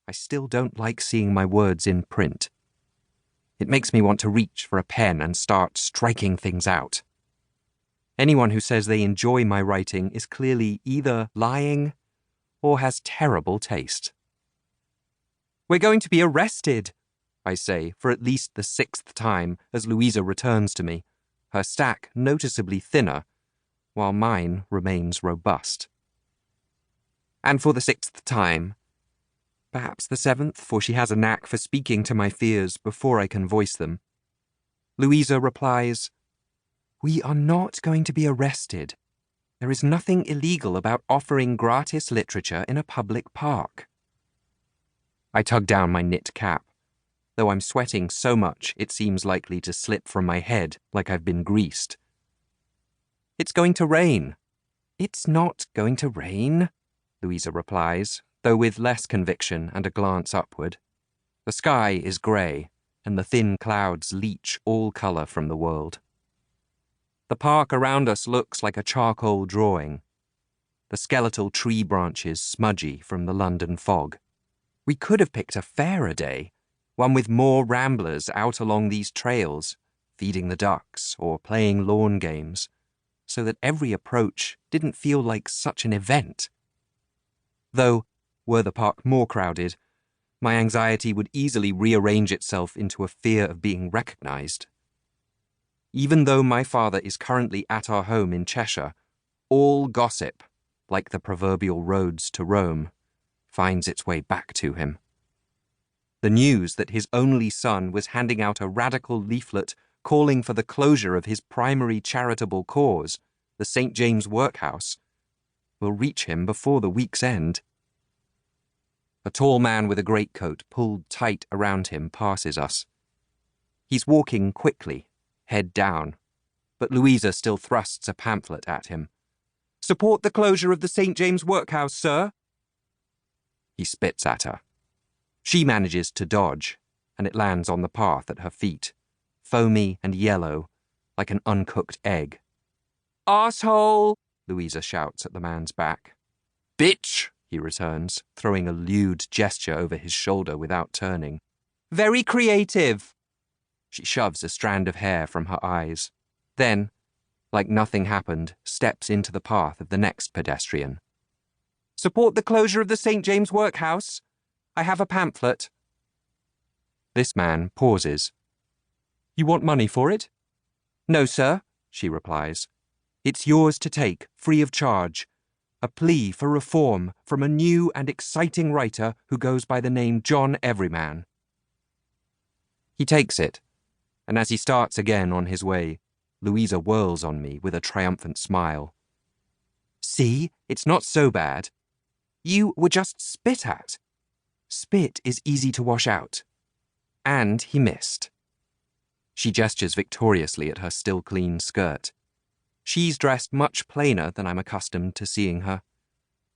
I still don't like seeing my words in print. It makes me want to reach for a pen and start striking things out. Anyone who says they enjoy my writing is clearly either lying or has terrible taste. "We're going to be arrested," I say for at least the 6th time as Louisa returns to me, her stack noticeably thinner, while mine remains robust. And for the 6th time, perhaps the 7th, for she has a knack for speaking to my fears before I can voice them, Louisa replies, "We are not going to be arrested. There is nothing illegal about offering gratis literature in a public park." I tug down my knit cap, though I'm sweating so much it seems likely to slip from my head like I've been greased. "It's going to rain." "It's not going to rain," Louisa replies, though with less conviction and a glance upward. The sky is grey, and the thin clouds leach all colour from the world. The park around us looks like a charcoal drawing, the skeletal tree branches smudgy from the London fog. We could have picked a fairer day, one with more ramblers out along these trails, feeding the ducks or playing lawn games, so that every approach didn't feel like such an event. Though, were the park more crowded, my anxiety would easily rearrange itself into a fear of being recognized. Even though my father is currently at our home in Cheshire, all gossip, like the proverbial roads to Rome, finds its way back to him. The news that his only son was handing out a radical leaflet calling for the closure of his primary charitable cause, the St. James Workhouse, will reach him before the week's end. A tall man with a greatcoat pulled tight around him passes us. He's walking quickly, head down, but Louisa still thrusts a pamphlet at him. "Support the closure of the St. James Workhouse, sir." He spits at her. She manages to dodge, and it lands on the path at her feet, foamy and yellow, like an uncooked egg. "Arsehole!" Louisa shouts at the man's back. "Bitch!" he returns, throwing a lewd gesture over his shoulder without turning. "Very creative." She shoves a strand of hair from her eyes, then, like nothing happened, steps into the path of the next pedestrian. "Support the closure of the St. James Workhouse. I have a pamphlet." This man pauses. "You want money for it?" "No, sir," she replies. "It's yours to take, free of charge. A plea for reform from a new and exciting writer who goes by the name John Everyman." He takes it, and as he starts again on his way, Louisa whirls on me with a triumphant smile. "See, it's not so bad. You were just spit at. Spit is easy to wash out." And he missed. She gestures victoriously at her still clean skirt. She's dressed much plainer than I'm accustomed to seeing her.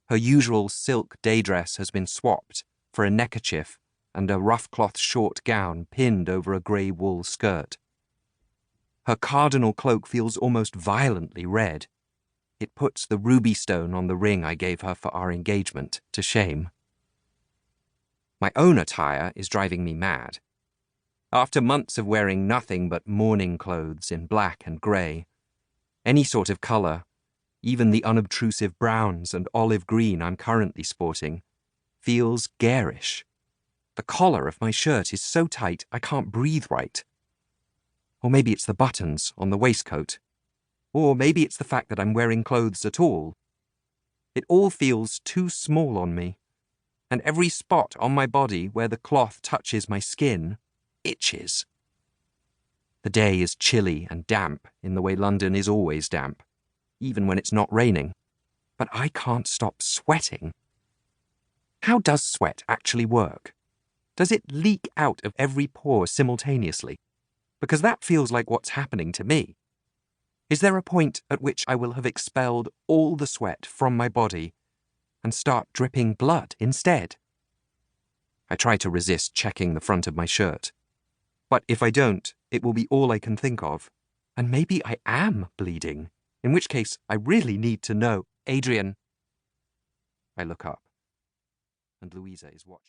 Her usual silk day dress has been swapped for a neckerchief and a rough cloth short gown pinned over a grey wool skirt. Her cardinal cloak feels almost violently red. It puts the ruby stone on the ring I gave her for our engagement to shame. My own attire is driving me mad. After months of wearing nothing but morning clothes in black and grey, any sort of colour, even the unobtrusive browns and olive green I'm currently sporting, feels garish. The collar of my shirt is so tight I can't breathe right. Or maybe it's the buttons on the waistcoat. Or maybe it's the fact that I'm wearing clothes at all. It all feels too small on me, and every spot on my body where the cloth touches my skin itches. The day is chilly and damp in the way London is always damp, even when it's not raining. But I can't stop sweating. How does sweat actually work? Does it leak out of every pore simultaneously? Because that feels like what's happening to me. Is there a point at which I will have expelled all the sweat from my body and start dripping blood instead? I try to resist checking the front of my shirt. But if I don't, it will be all I can think of. And maybe I am bleeding, in which case I really need to know. Adrian. I look up, and Louisa is watching.